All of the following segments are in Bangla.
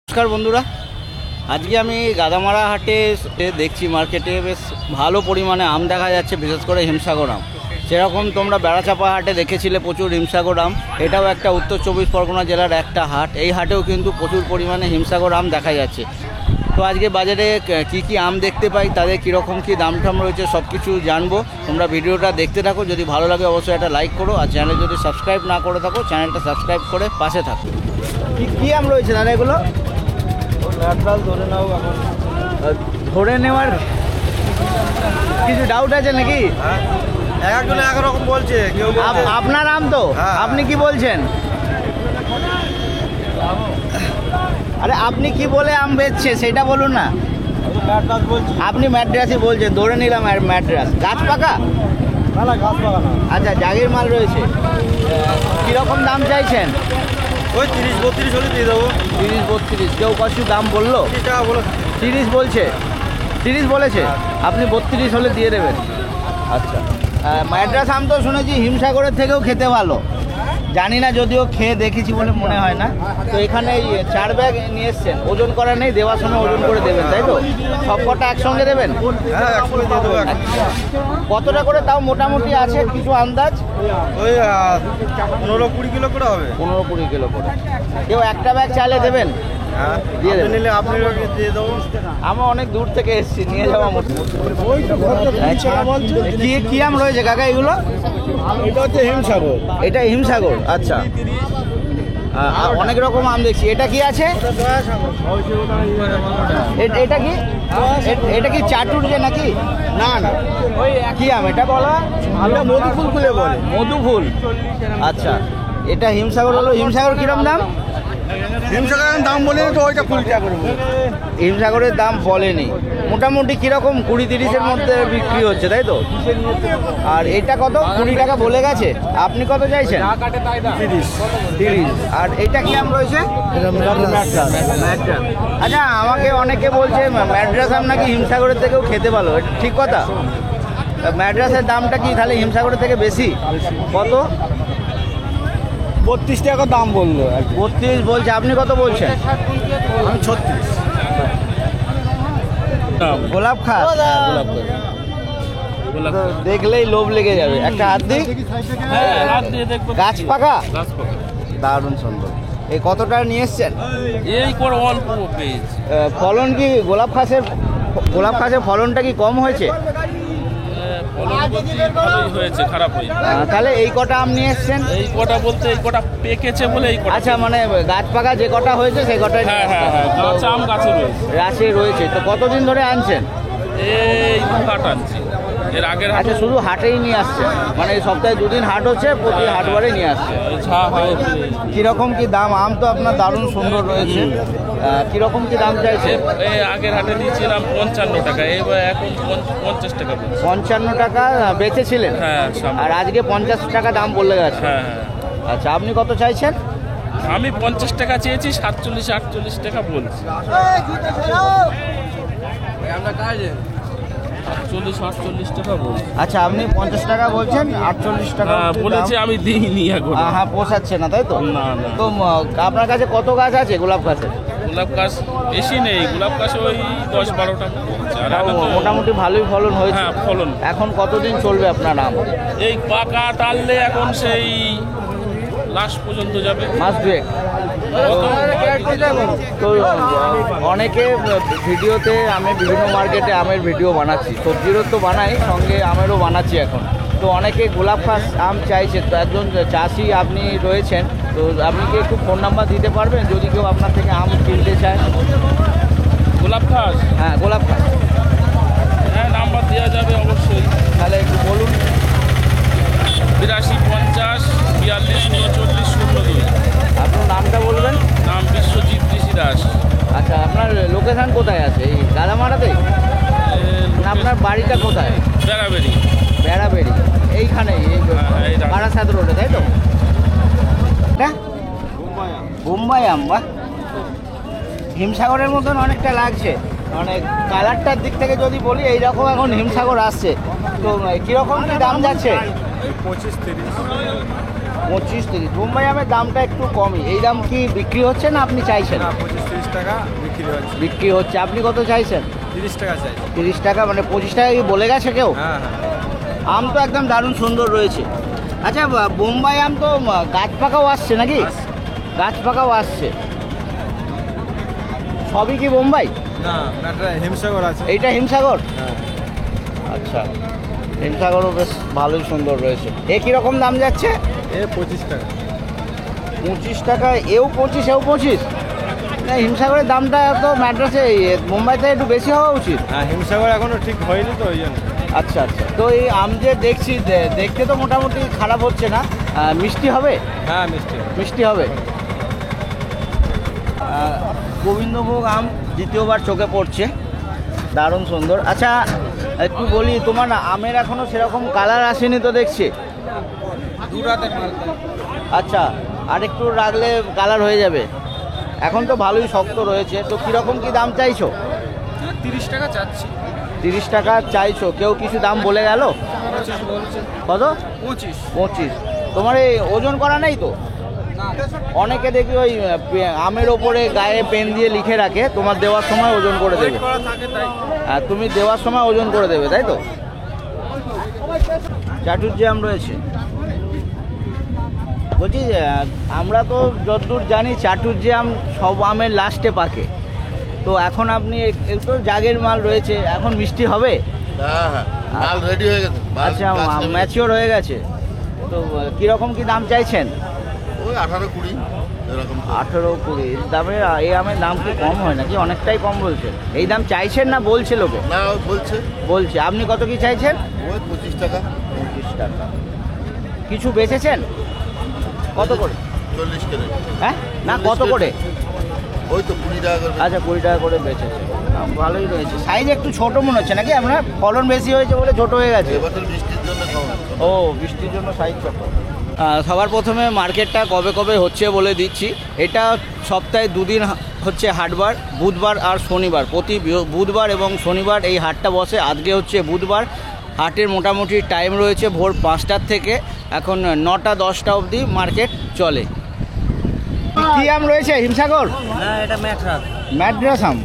নমস্কার বন্ধুরা, আজকে আমি গাদামারা হাটে দেখছি মার্কেটে বেশ ভালো পরিমাণে আম দেখা যাচ্ছে, বিশেষ করে হিমসাগর আম। যেরকম তোমরা বেড়াচাপা হাটে দেখেছিলে প্রচুর হিমসাগর আম, এটাও একটা উত্তর চব্বিশ পরগনা জেলার একটা হাট। এই হাটেও কিন্তু প্রচুর পরিমাণে হিমসাগর আম দেখা যাচ্ছে। তো আজকে বাজারে কি কি আম দেখতে পাই, তাদের কীরকম কী দাম টাম রয়েছে সব কিছু জানবো। তোমরা ভিডিওটা দেখতে থাকো, যদি ভালো লাগে অবশ্যই একটা লাইক করো, আর চ্যানেল যদি সাবস্ক্রাইব না করে থাকো চ্যানেলটা সাবস্ক্রাইব করে পাশে থাকো। কী আম রয়েছে দাদা এগুলো? ধরে নাও, এখন ধরে নেওয়ার কিছু ডাউট আছে নাকি? একজনে একরকম বলছে, কেউ আপনার আম তো, আপনি কি বলছেন? আরে আপনি কি বলে আম বেচছে সেটা বলুন না। আপনি ম্যাড্রাসই বলছেন, ধরে নিলাম ম্যাড্রাস। গাছ পাকা? গাছ পাকা না। আচ্ছা, জাগির মাল রয়েছে। কীরকম দাম চাইছেন? ওই 30-32 হলে দিয়ে দেবো। 30-32। কেউ কত দাম বললো? 30 টাকা বলো। 30 বলছে, 30 বলেছে, আপনি 32 হলে দিয়ে দেবেন। আচ্ছা, ম্যাড্রাস আম তো শুনেছি হিমসাগরের থেকেও খেতে ভালো, জানি না, যদিও খেয়ে দেখেছি বলে মনে হয় না। তো এখানে এই 4 ব্যাগ নিয়ে এসছেন, ওজন করা নেই, দেওয়ার সময় ওজন করে দেবেন তাই তো? সব কটা একসঙ্গে দেবেন? হ্যাঁ, একসঙ্গে দিয়ে দেবো। কতটা করে তাও মোটামুটি আছে কিছু আন্দাজ? ওই 15-20 কিলো করে হবে। 15-20 কিলো করে। কেউ একটা ব্যাগ চাইলে দেবেন? হ্যাঁ, দিয়ে দেবেন। নিলে আপনি দিয়ে দেবো। আমরা অনেক দূর থেকে এসেছি, নিয়ে যাওয়া মুশকিল। কি আম রয়েছে কাকা এগুলো? এটা হচ্ছে হিমসাগর। এটা হিমসাগর, আচ্ছা। অনেক রকম আম দেখছি। এটা কি আছে? এটা কি? এটা কি চাটুর্যে নাকি? না না, ওই কি আম এটা বলা? আমরা মধুফুল খুলে বলে। মধুফুল, আচ্ছা। এটা হিমসাগর হলো। হিমসাগর কিরম দাম? হিমসাগরের দাম বলে তো ওইটা 20 টাকা করে। হিমসাগরের দাম বলেনি। মোটামুটি কীরকম 20-30-এর মধ্যে বিক্রি হচ্ছে তাই তো? আর এটা কত? 20 টাকা বলে গেছে। আপনি কত চাইছেন? 30। আর এটা কি আম রয়েছে? আচ্ছা, আমাকে অনেকে বলছে ম্যাড্রাস আম নাকি হিমসাগরের থেকেও খেতে ভালো, এটা ঠিক কথা? ম্যাড্রাসের দামটা কি তাহলে হিমসাগরের থেকে বেশি? কত? 32 টাকা দাম বললো। 32 বলছে, আপনি কত বলছেন? আমি 36। গোলাপ খাস? তো দেখলেই লোভ লেগে যাবে। একটা হাত দিই। গাছ পাকা? দারুণ সুন্দর। এই কতটা নিয়ে এসছেন? এই করে অল্প পেজ ফলন কি গোলাপ খাসের ফলনটা কি কম হয়েছে? ভালোই হয়েছে, খারাপ হয়নি। তাহলে এই কটা আম নিয়ে এসছেন? এই কটা বলতে এই কটা পেকেছে বলে এই কটা। আচ্ছা, মানে গাছ পাকা যে কটা হয়েছে সেই কটাই? হ্যাঁ হ্যাঁ হ্যাঁ, গাছ আম গাছে রয়েছে। গাছে রয়েছে। তো কতদিন ধরে আনছেন? এই হাট আনছি, এর আগের হাটে। আচ্ছা, শুধু হাটেই নিয়ে আসছে? মানে এই সপ্তাহে 2 দিন হাট হচ্ছে, প্রতি হাটবারে নিয়ে আসছে। কিরকম কি দাম? আম তো আপনার দারুণ সুন্দর রয়েছে। কিরকম কি দাম চাইছে? এই আগের হাটে দিয়েছিলাম 55 টাকা, এবার এখন 50 টাকা বলছি। 55 টাকা বেচেছিলেন? হ্যাঁ, আর আজকে 50 টাকা দাম বললে গেছে? হ্যাঁ হ্যাঁ। আচ্ছা, আপনি কত চাইছেন? আমি 50 টাকা চেয়েছি, 47-48 টাকা বলছি। 48 টাকা বলছি। আচ্ছা, আপনি 50 টাকা বলছেন, 48 টাকা বলেছি, আমি দিইনি এখন। হ্যাঁ, পোষাচ্ছে না তাই তো? না না। তো আপনার কাছে কত গাছ আছে গোলাপ গাছের? গোলাপ গাছ বেশি নেই, গোলাপ গাছ ওই 10-12টা মোটামুটি ভালোই ফলন হয়েছে। হ্যাঁ, ফলন। এখন কতদিন চলবে আপনার আম? এই পাকা টাললে এখন সেই লাস্ট পর্যন্ত যাবে, মাস দুয়েক। তো অনেকে ভিডিওতে, আমি বিভিন্ন মার্কেটে আমের ভিডিও বানাচ্ছি, সবজিরও তো বানাই, সঙ্গে আমেরও বানাচ্ছি এখন। তো অনেকে গোলাপ খাস আম চাইছে। তো একজন চাষি আপনি রয়েছেন, তো আপনি কি একটু ফোন নাম্বার দিতে পারবেন যদি কেউ আপনার থেকে আম কিনতে চায়? গোলাপ খাস? হ্যাঁ, গোলাপ খাস। হ্যাঁ, নাম্বার দেওয়া যাবে অবশ্যই। তাহলে একটু বলুন। 82-50-42-39-42। আপনার নামটা বলবেন? নাম বিশ্বজিৎ ঋষি দাস। আচ্ছা, আপনার লোকেশান কোথায় আছে? এই গাদামারাতেই না? আপনার বাড়িটা কোথায়? বেড়াবেড়ি। বেড়াবেড়ি এইখানেই, এই বারাসাত রোডে তাই তো? বোম্বাই আম, বাহ, হিমসাগরের মতন অনেকটা লাগছে। মানে কালারটার দিক থেকে যদি বলি, এইরকম এখন হিমসাগর আসছে। তো কীরকম কি দাম যাচ্ছে? 25-30। 25-30। বোম্বাই আমের দামটা একটু কমই। এই দাম কি বিক্রি হচ্ছে না আপনি চাইছেন? 25-30 টাকা বিক্রি হচ্ছে। আপনি কত চাইছেন? 30 টাকা চাই। 30 টাকা, মানে 25 টাকা কি বলে গেছে কেউ? হ্যাঁ। আম তো একদম দারুণ সুন্দর রয়েছে। আচ্ছা, বোম্বাই আম তো গাছ পাকাও আসছে নাকি? গাছ পাকাও আসছে। সবই কি বোম্বাই? না, হিমসাগর আছে। এইটা হিমসাগর? হ্যাঁ। আচ্ছা, হিমসাগরও বেশ ভালোই সুন্দর রয়েছে। এ কীরকম দাম যাচ্ছে? 25 টাকা। 25 টাকা, এও 25, এও 25? না, হিমসাগরের দামটা তো ম্যাড্রাসে মুম্বাইতে একটু বেশি হওয়া উচিত। হ্যাঁ, হিমসাগর এখনো ঠিক হয়নি তো, ওই জন্য। আচ্ছা। তো এই আম যে দেখছি, দেখতে তো মোটামুটি খারাপ হচ্ছে না। মিষ্টি হবে? হ্যাঁ, মিষ্টি হবে। গোবিন্দভোগ আম দ্বিতীয়বার চোখে পড়ছে, দারুণ সুন্দর। আচ্ছা, একটু বলি, তোমার না আমের এখনো সেরকম কালার আসেনি তো দেখছি। আচ্ছা, আর একটু রাখলে কালার হয়ে যাবে। এখন তো ভালোই শক্ত রয়েছে। তো কীরকম কি দাম চাইছো? 30 টাকা চাচ্ছি। 30 টাকা চাইছো, কেউ কিছু দাম বলে গেল? 25 বলছে। কত? 25। তোমার এই ওজন করা নেই তো? অনেকে দেখি ওই আমের ওপরে গায়ে পেন দিয়ে লিখে রাখে, তোমার দেওয়ার সময় ওজন করে দেবে। আর তুমি দেওয়ার সময় ওজন করে দেবে, তাই তো? চাটুর্যে আম রয়েছে। বলছি, আমরা তো যতদূর জানি চাটুর্যে আম সব আমের লাস্টে পাকে। তো এখন আপনি একটু জাগের মাল রয়েছে, এখন মিষ্টি হবে? হ্যাঁ, মাল রেডি হয়ে গেছে। আচ্ছা, ম্যাচিওর হয়ে গেছে। তো কীরকম কি দাম চাইছেন? ওই 18-20 এরকম। 18-20 দামে এই আমের দাম কি কম হয় নাকি? অনেকটাই কম বলছে। এই দাম চাইছেন না বলছে লোকে? না, ওই বলছে। আপনি কত কি চাইছেন? ওই 25 টাকা। 25 টাকা। কিছু বেচেছেন? কত করে? 40 করে। হ্যাঁ, না, কত করে? ওই তো 20 টাকা করে। আচ্ছা, 20 টাকা করে বেচেছে। ভালোই রয়েছে। সাইজ একটু ছোট মনে হচ্ছে নাকি? আপনার ফলন বেশি হয়েছে বলে ছোট হয়ে গেছে? এবছর বৃষ্টির জন্য কম। ও, বৃষ্টির জন্য সাইজ ছোট। সবার প্রথমে মার্কেটটা কবে কবে হচ্ছে বলে দিচ্ছি। এটা সপ্তাহে 2 দিন হচ্ছে হাটবার, বুধবার আর শনিবার। প্রতি বুধবার এবং শনিবার এই হাটটা বসে। আজকে হচ্ছে বুধবার। হাটের মোটামুটি টাইম রয়েছে ভোর 5টার থেকে এখন 9টা-10টা অবধি মার্কেট চলে। কি আম রয়েছে? হিমসাগর? না, এটা ম্যাট্রাস। ম্যাড্রাস আম?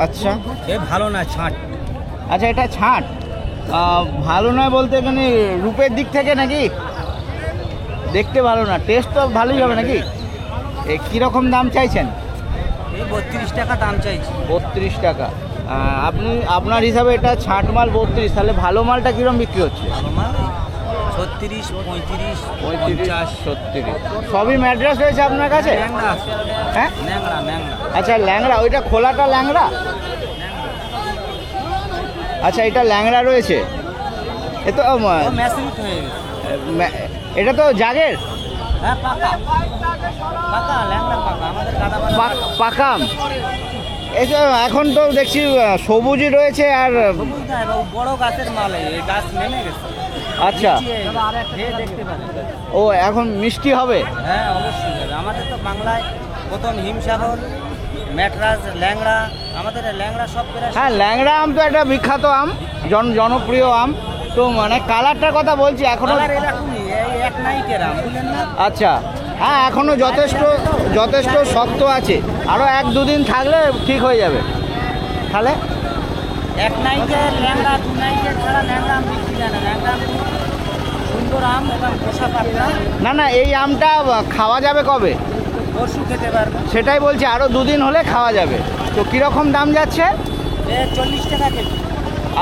আচ্ছা। এ ভালো না, ছাঁট। আচ্ছা, এটা ছাঁট। ভালো নয় বলতে এখানে রূপের দিক থেকে নাকি? দেখতে ভালো না, টেস্ট তো ভালোই হবে নাকি? কীরকম দাম চাইছেন? এই 32 টাকা দাম চাইছি। 32 টাকা। আপনি আপনার হিসাবে এটা ছাঁট মাল 32, তাহলে ভালো মালটা কীরকম বিক্রি হচ্ছে? ভালো মাল 36, 35, 50। 36। সবই ম্যাড্রাস রয়েছে আপনার কাছে? ল্যাংড়া আছে। হ্যাঁ, ল্যাংড়া। আচ্ছা, ল্যাংড়া। ওইটা খোলাটা ল্যাংড়া? আচ্ছা, এটা ল্যাংড়া রয়েছে। এ তো ও ম্যাচুরিট হয়ে গেছে। এটা তো জাগের? হ্যাঁ, পাকা ল্যাংড়া পাকা। আমাদের পাকা আম। এখন তো দেখছি সবুজই রয়েছে আর বড় গাছের মাল। এই গাছ নেমে গেছে। আচ্ছা, দেখতে পারেন। ও এখন মিষ্টি হবে? হ্যাঁ, অবশ্যই হবে। আমাদের তো বাংলায় প্রথম হিমসাগর, ম্যাট্রাস, ল্যাংড়া। আমাদের ল্যাংড়া সব প্রায়। হ্যাঁ, ল্যাংড়া আম তো একটা বিখ্যাত আম, জনপ্রিয় আম। তো মানে কালারটার কথা বলছি, এখনো এরকমই, এই এক নাইকের আম, বুঝলেন না? আচ্ছা, হ্যাঁ, এখনো যথেষ্ট শক্ত আছে। আরও 1-2 দিন থাকলে ঠিক হয়ে যাবে। তাহলে এক নাইকের ল্যাংড়া, 2 নাইকের ছাড়া ল্যাংড়া আম বিক্রি যায় না। ল্যাংড়া আম সুন্দর আম এবং পোষা পাতা। না, এই আমটা খাওয়া যাবে কবে? পরশু খেতে পারবে। সেটাই বলছি, আরও 2 দিন হলে খাওয়া যাবে। তো কীরকম দাম যাচ্ছে? 40 টাকা কেজি।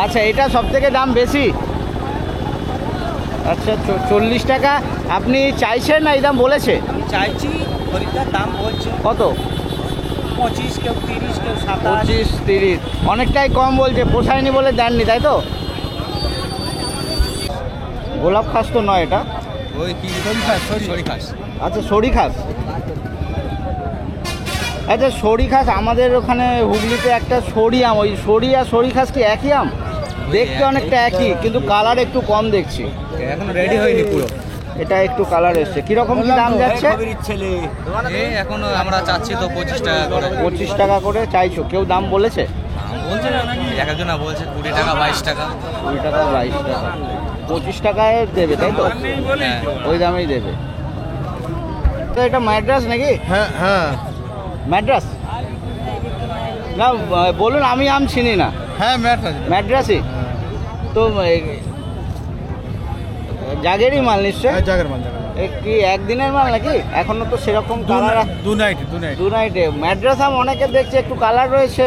আচ্ছা, এটা সবথেকে দাম বেশি। আচ্ছা, 40 টাকা আপনি চাইছেন না এই দাম বলেছে? আমি চাইছি, খরিদ্দার দাম বলছে কত? 25, কেউ 30, কেউ 27। 25-30 অনেকটাই কম বলছে, পোষায়নি বলে দেননি, তাই তো? গোলাপ খাস তো নয় এটা? ওই কি সরিখাস। আচ্ছা, সরিখাস। আচ্ছা, সরিখাস আমাদের ওখানে হুগলিতে একটা সরি আম, ওই সরি আর সরিখাস কি একই আম? দেখতে অনেকটা একই, কিন্তু কালার একটু কম দেখছি। এখন রেডি হয়নি পুরো। এটা একটু কালার এসছে। কীরকম কি দাম যাচ্ছে? এখন আমরা চাচ্ছি তো 25 টাকা করে। 25 টাকা করে চাইছো? কেউ দাম বলেছে? বলছে না, একজনা বলছে 20 টাকা, 22 টাকা। 20 টাকা, 22 টাকা। 25 টাকায় দেবে, তাই তো? ওই দামেই দেবে। তো এটা ম্যাড্রাস নাকি? হ্যাঁ। ম্যাড্রাস? না বলুন, আমি আম চিনি না। হ্যাঁ ম্যাট আছে। ম্যাড্রাসি তো জাগেরই মাল নিশ্চয়। জাগের মাল কি একদিনের মাল নাকি? এখনো তো সেরকম কালার। দু নাইট দু নাইটে ম্যাড্রাস আম অনেকে দেখছে একটু কালার রয়েছে।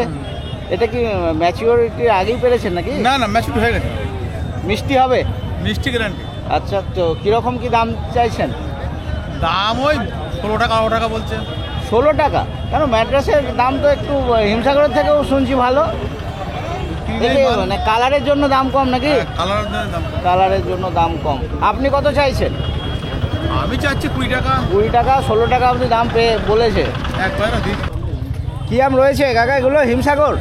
এটা কি ম্যাচিওরিটির আগেই পেরেছেন নাকি? না না ম্যাচুর হয়ে গেছে, মিষ্টি হবে? মিষ্টি গ্যারান্টি। আচ্ছা, তো কীরকম কি দাম চাইছেন? দাম ওই 16 টাকা 18 টাকা বলছে। 16 টাকা? কেন, ম্যাড্রাসের দাম তো একটু হিমসাগরের থেকেও শুনছি ভালো। মানে কালারের জন্য দাম কম নাকি? কালারের জন্য দাম কম। আপনি কত চাইছেন? আমি চাচ্ছি 20 টাকা। 20 টাকা 16 টাকা আপনি দাম পেয়ে বলেছে। কি আম রয়েছে কাকা এগুলো? হিমসাগর?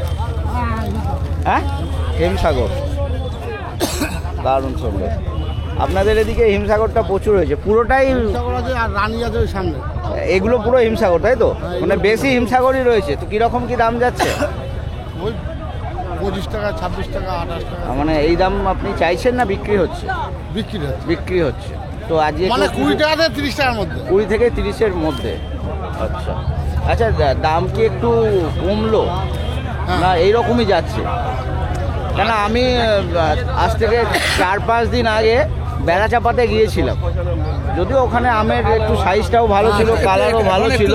হ্যাঁ হিমসাগর, দারুণ সুন্দর। আপনাদের এদিকে হিমসাগরটা প্রচুর হয়েছে, পুরোটাই আর রানী আছে ওই সামনে। এগুলো পুরো হিমসাগর তাই তো? মানে বেশি হিমসাগরই রয়েছে। তো কীরকম কি দাম যাচ্ছে? ওই 25 টাকা 26 টাকা 28 টাকা। মানে এই দাম আপনি চাইছেন না বিক্রি হচ্ছে? বিক্রি হচ্ছে। বিক্রি হচ্ছে। তো আজকে মানে 20 টাকা থেকে 30 টাকার মধ্যে। 20 থেকে 30-এর মধ্যে। আচ্ছা আচ্ছা, দাম কি একটু কমলো না এইরকমই যাচ্ছে? কেন আমি আজ থেকে 4-5 দিন আগে বেড়াচাপাতে গিয়েছিলাম, যদিও ওখানে আমের একটু সাইজটাও ভালো ছিল, কালারও ভালো ছিল,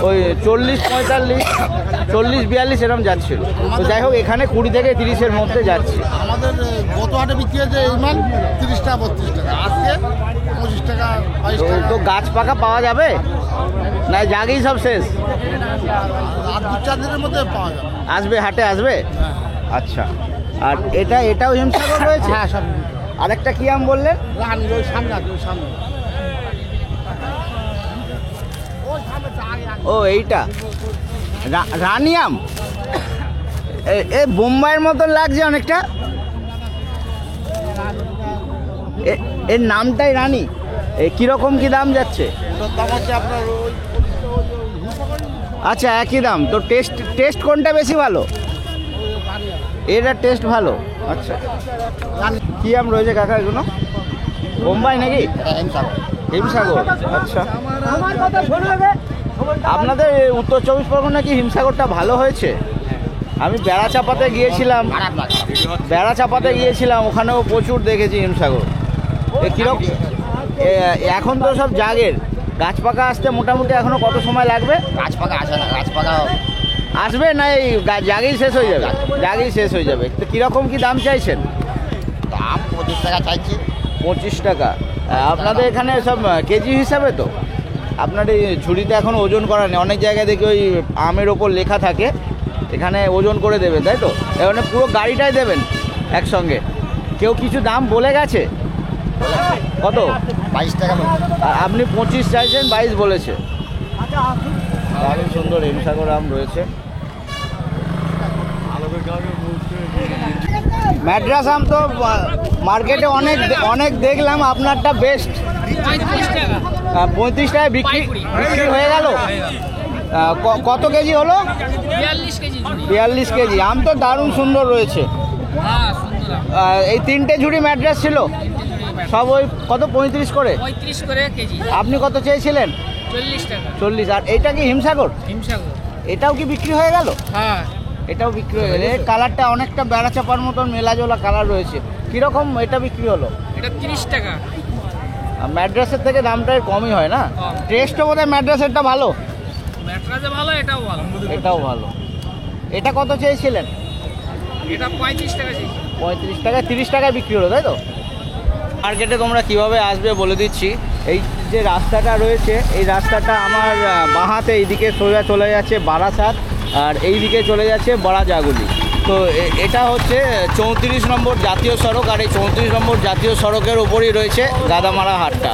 ওই 40-42 এরকম যাচ্ছিল। তো যাই হোক, এখানে 20 থেকে 30-এর মধ্যে যাচ্ছে। আমাদের গত হাটে বিক্রি হয়েছে এই মাল 30 টাকা 32 টাকা, আজকে 25 টাকা 22 টাকা। তো গাছ পাকা পাওয়া যাবে না জাগেই সব শেষ? আর 2-4 দিনের মধ্যে পাওয়া যাবে। আসবে হাটে আসবে? আচ্ছা, আর এটাও হিমসাগর রয়েছে? হ্যাঁ সব। আরেকটা কি আম বললেন? রানী ওই সামনে আছে, ওই সামনে। ও এইটা রানী আম। এ বোম্বাইয়ের মতো লাগছে অনেকটা। এর নামটাই রানী। কীরকম কি দাম যাচ্ছে? দাম হচ্ছে আপনার ওই। আচ্ছা, একই দাম। তো টেস্ট কোনটা বেশি ভালো? এটার টেস্ট ভালো। আচ্ছা, কি আম রয়েছে কাকা এগুলো? বোম্বাই নাকি? হিমসাগর। আচ্ছা, আপনাদের উত্তর 24 পরগনা কি হিমসাগরটা ভালো হয়েছে? আমি বেড়াচাপাতে গিয়েছিলাম, ওখানেও প্রচুর দেখেছি হিমসাগর। কীরকম এখন তো সব জাগের, গাছ পাকা আসতে মোটামুটি এখনো কত সময় লাগবে? গাছ পাকা আসে না, গাছ পাকা আসবে না, এই জাগেই শেষ হয়ে যাবে? জাগেই শেষ হয়ে যাবে। তো কীরকম কি দাম চাইছেন? দাম 25 টাকা চাইছি। 25 টাকা। আপনাদের এখানে সব কেজি হিসাবে তো? আপনার এই ঝুড়িতে এখন ওজন করা নেই, অনেক জায়গায় দেখি ওই আমের ওপর লেখা থাকে, এখানে ওজন করে দেবেন তাই তো? এখানে পুরো গাড়িটাই দেবেন একসঙ্গে। কেউ কিছু দাম বলে গেছে? কত? 22 টাকা। আপনি 25 চাইছেন, 22 বলেছে। দারুণ সুন্দর হিমসাগর আম রয়েছে। ম্যাড্রাস আম তো মার্কেটে অনেক দেখলাম, আপনারটা বেস্ট। 35 টাকায় বিক্রি হয়ে গেল। কত কেজি হলো? 42 কেজি। আম তো দারুণ সুন্দর রয়েছে। এই 3টে ঝুড়ি ম্যাড্রাস ছিল সব ওই কত? 35 করে? 35 করে কেজি। আপনি কত চেয়েছিলেন? 40 টাকা। 40। আর এটা কি হিমসাগর? হিমসাগর। এটাও কি বিক্রি হয়ে গেল? হ্যাঁ, এটাও বিক্রি হয়ে গেল। কালারটা অনেকটা বেড়া চাপার মতন মেলাজোলা কালার রয়েছে। কীরকম এটা বিক্রি হলো? এটা 30 টাকা। ম্যাড্রাসের থেকে দামটা কমই হয় না? টেস্টও বোধ হয় ম্যাড্রাসেরটা ভালো। ম্যাট্রাসে ভালো, এটাও ভালো। এটাও ভালো। এটা কত চেয়েছিলেন? এটা 35 টাকা চাইছি। 35 টাকায় 30 টাকায় বিক্রি হলো তাই তো? মার্কেটে তোমরা কিভাবে আসবে বলে দিচ্ছি। এই যে রাস্তাটা রয়েছে, এই রাস্তাটা আমার বাঁ হাতে এইদিকে সোজা চলে যাচ্ছে বারাসাত, আর এই দিকে চলে যাচ্ছে বড়াজাগুলি। তো এটা হচ্ছে 34 নম্বর জাতীয় সড়ক, আর এই 34 নম্বর জাতীয় সড়কের ওপরই রয়েছে গাদামারা হাটটা।